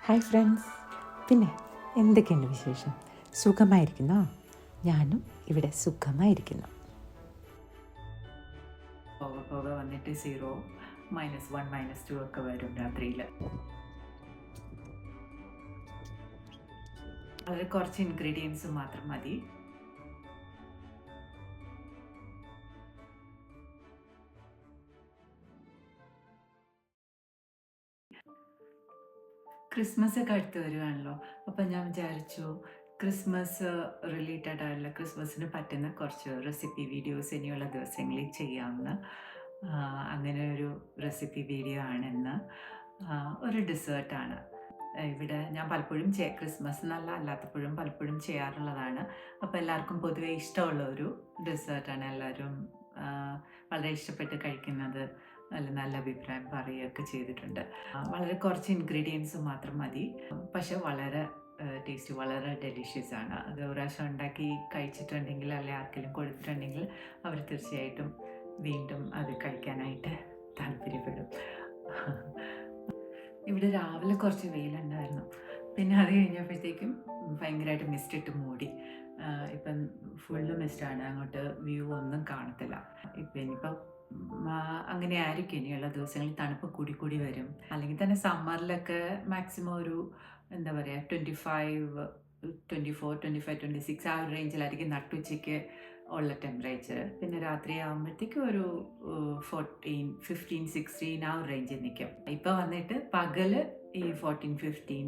Hi friends, പിന്നെ എന്തൊക്കെയുണ്ട് വിശേഷം? സുഖമായിരിക്കുന്നോ? ഞാനും ഇവിടെ സുഖമായിരിക്കുന്നു. പോകെ വന്നിട്ട് 0, -1, -2 ഒക്കെ വരും രാത്രിയിൽ. വളരെ കുറച്ച് ഇൻഗ്രീഡിയൻസ് മാത്രം മതി. ക്രിസ്മസ് ഒക്കെ അടുത്ത് വരുവാണല്ലോ, അപ്പം ഞാൻ വിചാരിച്ചു ക്രിസ്മസ് റിലേറ്റഡ് ആയിട്ടുള്ള ക്രിസ്മസിന് പറ്റുന്ന കുറച്ച് റെസിപ്പി വീഡിയോസ് ഇനിയുള്ള ദിവസങ്ങളിൽ ചെയ്യാമെന്ന്. അങ്ങനെ ഒരു റെസിപ്പി വീഡിയോ ആണെന്ന്. ഒരു ഡെസേർട്ടാണ്. ഇവിടെ ഞാൻ പലപ്പോഴും ക്രിസ്മസ് എന്നല്ല, അല്ലാത്തപ്പോഴും പലപ്പോഴും ചെയ്യാറുള്ളതാണ്. അപ്പോൾ എല്ലാവർക്കും പൊതുവെ ഇഷ്ടമുള്ള ഒരു ഡെസേർട്ടാണ്. എല്ലാവരും വളരെ ഇഷ്ടപ്പെട്ട് കഴിക്കുന്നത്, നല്ല അഭിപ്രായം പറയുകയൊക്കെ ചെയ്തിട്ടുണ്ട്. വളരെ കുറച്ച് ഇൻഗ്രീഡിയൻസ് മാത്രം മതി, പക്ഷെ വളരെ ടേസ്റ്റ്, വളരെ ഡെലിഷ്യസ് ആണ്. അത് ഒരു പ്രാവശ്യം ഉണ്ടാക്കി കഴിച്ചിട്ടുണ്ടെങ്കിൽ, അല്ലെങ്കിൽ ആർക്കെങ്കിലും കൊടുത്തിട്ടുണ്ടെങ്കിൽ അവർ തീർച്ചയായിട്ടും വീണ്ടും അത് കഴിക്കാനായിട്ട് താല്പര്യപ്പെടും. ഇവിടെ രാവിലെ കുറച്ച് വെയിലുണ്ടായിരുന്നു, പിന്നെ അത് കഴിഞ്ഞപ്പോഴത്തേക്കും ഭയങ്കരമായിട്ട് മിസ്റ്റിട്ട് മൂടി. ഇപ്പം ഫുള്ള് മിസ്റ്റാണ്, അങ്ങോട്ട് വ്യൂ ഒന്നും കാണത്തില്ല. ഇനിയിപ്പം അങ്ങനെ ആയിരിക്കും ഇനിയുള്ള ദിവസങ്ങളിൽ. തണുപ്പ് കൂടി വരും. അല്ലെങ്കിൽ തന്നെ സമ്മറിലൊക്കെ മാക്സിമം ഒരു എന്താ പറയുക 25, 24, 25, 26 ആ ഒരു റേഞ്ചിലായിരിക്കും നട്ടുച്ചയ്ക്ക് ഉള്ള ടെമ്പറേച്ചർ. പിന്നെ രാത്രി ആകുമ്പോഴത്തേക്കും ഒരു 14, 15, 16 ആ ഒരു റേഞ്ചിൽ നിൽക്കും. ഇപ്പോൾ വന്നിട്ട് പകല് ഈ 14, 15,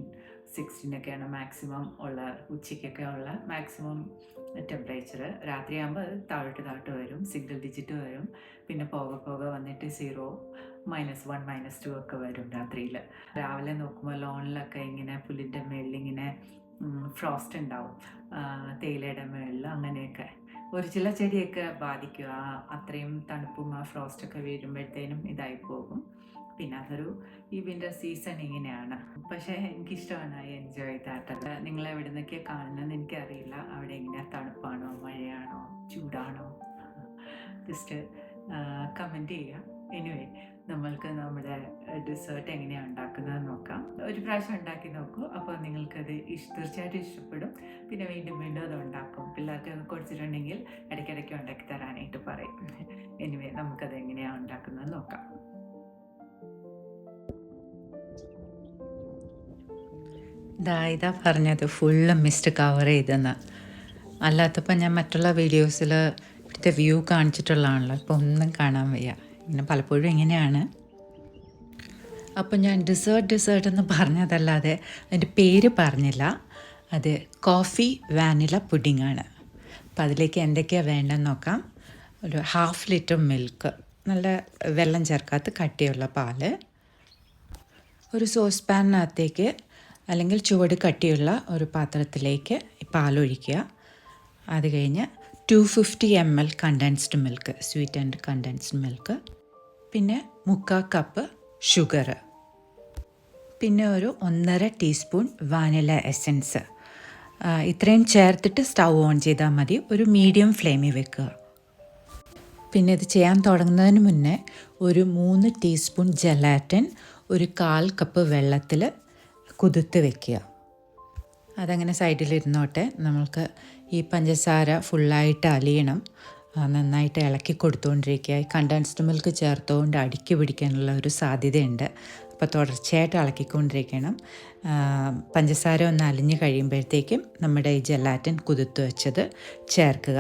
16 ഒക്കെയാണ് മാക്സിമം ഉള്ള, ഉച്ചയ്ക്കൊക്കെ ഉള്ള മാക്സിമം ടെമ്പറേച്ചർ. രാത്രിയാകുമ്പോൾ അത് താഴോട്ട് വരും, സിംഗിൾ ഡിജിറ്റ് വരും. പിന്നെ പോകെ വന്നിട്ട് 0, -1, -2 ഒക്കെ വരും രാത്രിയിൽ. രാവിലെ നോക്കുമ്പോൾ ലോണിലൊക്കെ ഇങ്ങനെ പുല്ലിൻ്റെ മേളിൽ ഇങ്ങനെ ഫ്രോസ്റ്റ് ഉണ്ടാവും, തേയിലയുടെ മേളിൽ. അങ്ങനെയൊക്കെ ഒരു ചില ചെടിയൊക്കെ ബാധിക്കും. അത്രയും തണുപ്പും ആ ഫ്രോസ്റ്റൊക്കെ വീഴുമ്പോഴത്തേനും ഇതായി പോകും. പിന്നെ അതൊരു ഈ വിൻ്റർ സീസൺ ഇങ്ങനെയാണ്. പക്ഷേ എനിക്കിഷ്ടമാണ്, ഐ എൻജോയ് ദാറ്റ്. നിങ്ങൾ എവിടെ നിന്നൊക്കെയാണ് കാണുന്നതെന്ന് എനിക്കറിയില്ല. അവിടെ എങ്ങനെയാണ്, തണുപ്പാണോ, മഴയാണോ, ചൂടാണോ? ജസ്റ്റ് കമൻറ്റ് ചെയ്യുക. എനിവേ, നമ്മൾക്ക് നമ്മുടെ ഡെസേർട്ട് എങ്ങനെയാണ് ഉണ്ടാക്കുന്നത് നോക്കാം. ഒരു പ്രാവശ്യം ഉണ്ടാക്കി നോക്കൂ, അപ്പോൾ നിങ്ങൾക്കത് തീർച്ചയായിട്ടും ഇഷ്ടപ്പെടും. പിന്നെ വീണ്ടും അത് ഉണ്ടാക്കും. പിള്ളേർക്ക് കൊടുത്തിട്ടുണ്ടെങ്കിൽ ഇടയ്ക്കിടയ്ക്ക് ഉണ്ടാക്കി തരാനായിട്ട് പറയും. എനിവേ, നമുക്കത് എങ്ങനെയാണ് ഉണ്ടാക്കുന്നത് നോക്കാം. ഇതാ പറഞ്ഞത് ഫുള്ള് മിസ്റ്റ് കവർ ചെയ്തെന്ന്. അല്ലാത്തപ്പോൾ ഞാൻ മറ്റുള്ള വീഡിയോസിൽ ഇവിടുത്തെ വ്യൂ കാണിച്ചിട്ടുള്ളതാണല്ലോ, ഇപ്പോൾ ഒന്നും കാണാൻ വയ്യ. ഇങ്ങനെ പലപ്പോഴും ഇങ്ങനെയാണ്. അപ്പോൾ ഞാൻ ഡെസേർട്ട് എന്ന് പറഞ്ഞതല്ലാതെ അതിൻ്റെ പേര് പറഞ്ഞില്ല. അത് കോഫി വാനില പുഡിംഗ് ആണ്. അപ്പോൾ അതിലേക്ക് എന്തൊക്കെയാണ് വേണ്ടതെന്ന് നോക്കാം. ഒരു 1/2 ലിറ്റർ മിൽക്ക്, നല്ല വെള്ളം ചേർക്കാത്ത കട്ടിയുള്ള പാല്. ഒരു സോസ് പാനിനകത്തേക്ക് അല്ലെങ്കിൽ ചുവട് കട്ടിയുള്ള ഒരു പാത്രത്തിലേക്ക് ഈ പാലൊഴിക്കുക. അത് കഴിഞ്ഞ് 250 ml condensed milk, sweet and condensed milk. പിന്നെ 3/4 കപ്പ് ഷുഗർ. പിന്നെ ഒരു 1.5 ടീസ്പൂൺ വാനില എസൻസ്. ഇത്രയും ചേർത്തിട്ട് സ്റ്റൗ ഓൺ ചെയ്താൽ മതി. ഒരു മീഡിയം ഫ്ലെയിമിൽ വെക്കുക. പിന്നെ ഇത് ചെയ്യാൻ തുടങ്ങുന്നതിന് മുന്നേ ഒരു 3 ടീസ്പൂൺ ജലാറ്റിൻ ഒരു 1/4 കപ്പ് വെള്ളത്തിൽ കുതിർത്ത് വെക്കുക. അതങ്ങനെ സൈഡിലിരുന്നോട്ടെ. നമ്മൾക്ക് ഈ പഞ്ചസാര ഫുള്ളായിട്ട് അലിയണം. നന്നായിട്ട് ഇളക്കി കൊടുത്തുകൊണ്ടിരിക്കുക. ഈ കണ്ടൻസ്ഡ് മിൽക്ക് ചേർത്തുകൊണ്ട് അടുക്കി പിടിക്കാനുള്ള ഒരു സാധ്യതയുണ്ട്. അപ്പോൾ തുടർച്ചയായിട്ട് ഇളക്കിക്കൊണ്ടിരിക്കണം. പഞ്ചസാര ഒന്ന് അലിഞ്ഞ് കഴിയുമ്പോഴത്തേക്കും നമ്മുടെ ഈ ജലാറ്റിൻ കുതിർത്ത് വെച്ചത് ചേർക്കുക.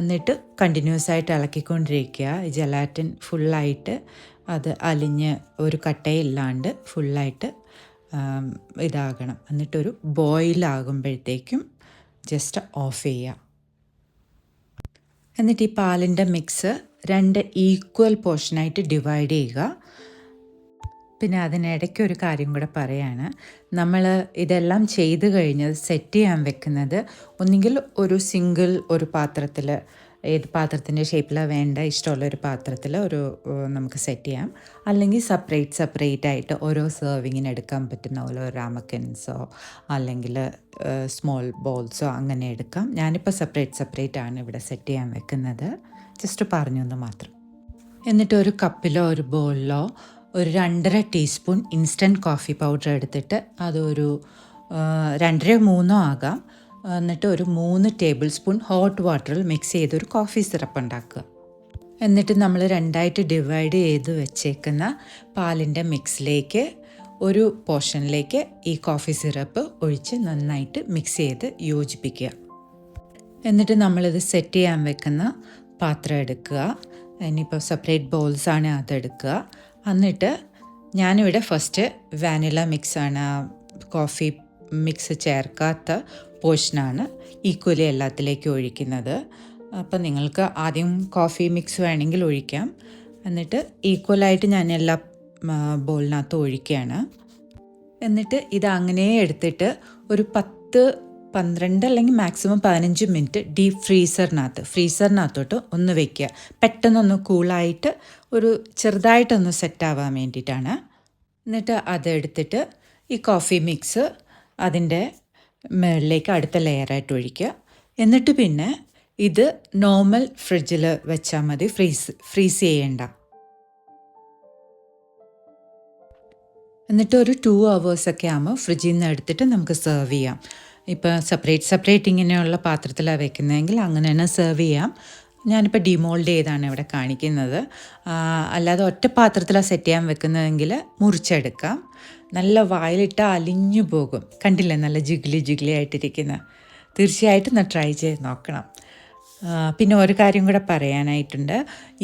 എന്നിട്ട് കണ്ടിന്യൂസ് ആയിട്ട് ഇളക്കിക്കൊണ്ടിരിക്കുക. ഈ ജലാറ്റിൻ ഫുള്ളായിട്ട് അത് അലിഞ്ഞ് ഒരു കട്ടയില്ലാണ്ട് ഫുള്ളായിട്ട് ഇതാകണം. എന്നിട്ടൊരു ബോയിലാകുമ്പോഴത്തേക്കും ജസ്റ്റ് ഓഫ് ചെയ്യുക. എന്നിട്ട് ഈ പാലിൻ്റെ മിക്സ് 2 ഈക്വൽ പോർഷനായിട്ട് ഡിവൈഡ് ചെയ്യുക. പിന്നെ അതിനിടയ്ക്ക് ഒരു കാര്യം കൂടെ പറയാണ്. നമ്മൾ ഇതെല്ലാം ചെയ്ത് കഴിഞ്ഞ് സെറ്റ് ചെയ്യാൻ വെക്കുന്നത് ഒന്നുകിൽ ഒരു പാത്രത്തിൽ, ഏത് പാത്രത്തിൻ്റെ ഷേപ്പിലാണ് വേണ്ട, ഇഷ്ടമുള്ളൊരു പാത്രത്തിൽ നമുക്ക് സെറ്റ് ചെയ്യാം. അല്ലെങ്കിൽ സെപ്പറേറ്റ് ആയിട്ട് ഓരോ സെർവിങ്ങിന് എടുക്കാൻ പറ്റുന്ന ഓരോ രാമക്കൻസോ അല്ലെങ്കിൽ സ്മോൾ ബോൾസോ അങ്ങനെ എടുക്കാം. ഞാനിപ്പോൾ സെപ്പറേറ്റ് ആണ് ഇവിടെ സെറ്റ് ചെയ്യാൻ വെക്കുന്നത്. ജസ്റ്റ് പറഞ്ഞു എന്ന് മാത്രം. എന്നിട്ട് ഒരു കപ്പിലോ ഒരു ബോളിലോ ഒരു 2.5 ടീസ്പൂൺ ഇൻസ്റ്റൻറ്റ് കോഫി പൗഡർ എടുത്തിട്ട് അതൊരു 2-3 ആകാം. എന്നിട്ട് ഒരു 3 ടേബിൾ സ്പൂൺ ഹോട്ട് വാട്ടറിൽ മിക്സ് ചെയ്തൊരു കോഫി സിറപ്പ് ഉണ്ടാക്കുക. എന്നിട്ട് നമ്മൾ 2ആയിട്ട് ഡിവൈഡ് ചെയ്ത് വെച്ചേക്കുന്ന പാലിൻ്റെ മിക്സിലേക്ക് ഒരു പോർഷനിലേക്ക് ഈ കോഫി സിറപ്പ് ഒഴിച്ച് നന്നായിട്ട് മിക്സ് ചെയ്ത് യോജിപ്പിക്കുക. എന്നിട്ട് നമ്മളിത് സെറ്റ് ചെയ്യാൻ വെക്കുന്ന പാത്രം എടുക്കുക. ഇനിയിപ്പോൾ സെപ്പറേറ്റ് ബൗൾസാണ് അതെടുക്കുക. എന്നിട്ട് ഞാനിവിടെ ഫസ്റ്റ് വാനില മിക്സാണ്, കോഫി മിക്സ് ചേർക്കാത്ത പോർഷനാണ് ഈക്വലി എല്ലാത്തിലേക്കും ഒഴിക്കുന്നത്. അപ്പോൾ നിങ്ങൾക്ക് ആദ്യം കോഫി മിക്സ് വേണമെങ്കിൽ ഒഴിക്കാം. എന്നിട്ട് ഈക്വലായിട്ട് ഞാൻ എല്ലാ ബൗളിനകത്ത് ഒഴിക്കുകയാണ്. എന്നിട്ട് ഇത് അങ്ങനെ എടുത്തിട്ട് ഒരു 10-12 അല്ലെങ്കിൽ മാക്സിമം 15 മിനിറ്റ് ഡീപ്പ് ഫ്രീസറിനകത്തോട്ട് ഒന്ന് വയ്ക്കുക. പെട്ടെന്നൊന്ന് കൂളായിട്ട് ഒരു ചെറുതായിട്ടൊന്ന് സെറ്റാവാൻ വേണ്ടിയിട്ടാണ്. എന്നിട്ട് അതെടുത്തിട്ട് ഈ കോഫി മിക്സ് അതിൻ്റെ മുകളിലേക്ക് അടുത്ത ലെയറായിട്ട് ഒഴിക്കുക. എന്നിട്ട് പിന്നെ ഇത് നോർമൽ ഫ്രിഡ്ജിൽ വെച്ചാൽ മതി, ഫ്രീസ് ചെയ്യേണ്ട. എന്നിട്ട് ഒരു 2 hours ആകുമ്പോൾ ഫ്രിഡ്ജിൽ നിന്ന് എടുത്തിട്ട് നമുക്ക് സെർവ് ചെയ്യാം. ഇപ്പോൾ സെപ്പറേറ്റ് ഇങ്ങനെയുള്ള പാത്രത്തിലാണ് വെക്കുന്നതെങ്കിൽ അങ്ങനെ തന്നെ സെർവ് ചെയ്യാം. ഞാനിപ്പോൾ ഡിമോൾഡ് ചെയ്താണ് ഇവിടെ കാണിക്കുന്നത്. അല്ലാതെ ഒറ്റ പാത്രത്തിലാണ് സെറ്റ് ചെയ്യാൻ വെക്കുന്നതെങ്കിൽ മുറിച്ചെടുക്കാം. നല്ല വായിലിട്ട് അലിഞ്ഞു പോകും. കണ്ടില്ലേ, നല്ല ജിഗ്ലി ആയിട്ടിരിക്കുന്ന. തീർച്ചയായിട്ടും ഒന്ന് ട്രൈ ചെയ്ത് നോക്കണം. പിന്നെ ഒരു കാര്യം കൂടെ പറയാനായിട്ടുണ്ട്.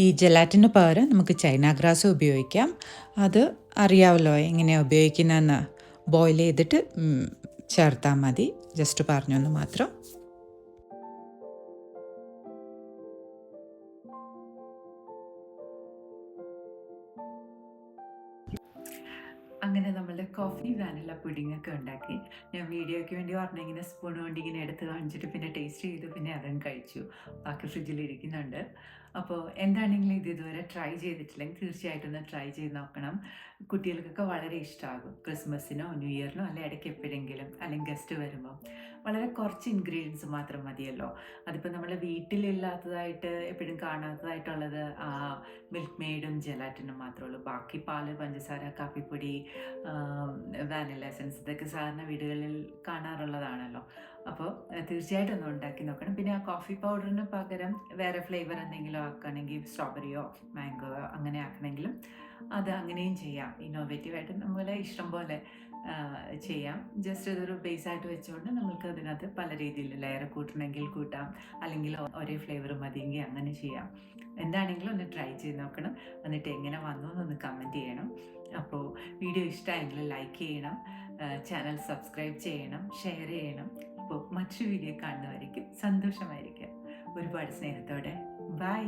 ഈ ജെലാറ്റിന് പകരം നമുക്ക് ചൈന ഗ്രാസ് ഉപയോഗിക്കാം. അത് അറിയാമല്ലോ എങ്ങനെയാണ് ഉപയോഗിക്കുന്നതെന്ന്. ബോയിൽ ചെയ്തിട്ട് ചേർത്താൽ മതി. ജസ്റ്റ് പറഞ്ഞൊന്ന് മാത്രം. അങ്ങനെ നമ്മളുടെ കോഫി വാനില പുഡിംഗ് ഒക്കെ ഉണ്ടാക്കി. ഞാൻ വീഡിയോയ്ക്ക് വേണ്ടി പറഞ്ഞിങ്ങനെ സ്പൂൺ കൊണ്ട് ഇങ്ങനെ എടുത്ത് കാണിച്ചിട്ട് പിന്നെ ടേസ്റ്റ് ചെയ്തു, പിന്നെ അതും കഴിച്ചു. ബാക്കി ഫ്രിഡ്ജിലിരിക്കുന്നുണ്ട്. അപ്പോൾ എന്താണെങ്കിലും ഇതുവരെ ട്രൈ ചെയ്തിട്ടില്ലെങ്കിൽ തീർച്ചയായിട്ടും ഒന്ന് ട്രൈ ചെയ്ത് നോക്കണം. കുട്ടികൾക്കൊക്കെ വളരെ ഇഷ്ടമാകും. ക്രിസ്മസിനോ ന്യൂ ഇയറിനോ അല്ലെ ഇടയ്ക്ക് എപ്പോഴെങ്കിലും അല്ലെങ്കിൽ ഗസ്റ്റ് വരുമ്പോൾ വളരെ കുറച്ച് ഇൻഗ്രീഡിയൻസ് മാത്രം മതിയല്ലോ. അതിപ്പോൾ നമ്മൾ വീട്ടിലില്ലാത്തതായിട്ട് എപ്പോഴും കാണാത്തതായിട്ടുള്ളത് മിൽക്ക് മെയ്ഡും ജെലാറ്റിനും മാത്രമേ ഉള്ളൂ. ബാക്കി പാല്, പഞ്ചസാര, കാപ്പിപ്പൊടി, വാനില എസൻസ് ഇതൊക്കെ സാധാരണ വീടുകളിൽ കാണാറുള്ളതാണല്ലോ. അപ്പോൾ തീർച്ചയായിട്ടും ഒന്ന് ഉണ്ടാക്കി നോക്കണം. പിന്നെ ആ കോഫി പൗഡറിന് പകരം വേറെ ഫ്ലേവർ എന്തെങ്കിലും ആക്കുകയാണെങ്കിൽ സ്ട്രോബെറിയോ മാംഗോയോ അങ്ങനെ ആക്കണമെങ്കിലും അത് അങ്ങനെയും ചെയ്യാം. ഇന്നോവേറ്റീവായിട്ട് നമ്മളെ ഇഷ്ടം പോലെ ചെയ്യാം. ജസ്റ്റ് ഇതൊരു ബേസായിട്ട് വെച്ചുകൊണ്ട് നമുക്ക് അതിനകത്ത് പല രീതിയിൽ ലെയർ കൂട്ടണമെങ്കിൽ കൂട്ടാം, അല്ലെങ്കിൽ ഒരേ ഫ്ലേവർ മതിയെങ്കിൽ അങ്ങനെ ചെയ്യാം. എന്താണെങ്കിലും ഒന്ന് ട്രൈ ചെയ്ത് നോക്കണം. എന്നിട്ട് എങ്ങനെ വന്നു എന്നൊന്ന് കമൻറ്റ് ചെയ്യണം. അപ്പോൾ വീഡിയോ ഇഷ്ടമായെങ്കിൽ ലൈക്ക് ചെയ്യണം, ചാനൽ സബ്സ്ക്രൈബ് ചെയ്യണം, ഷെയർ ചെയ്യണം. അപ്പോൾ മറ്റൊരു വീഡിയോ കാണുന്നവരേക്കും സന്തോഷമായിരിക്കാം. ഒരുപാട് സ്നേഹത്തോടെ ബൈ.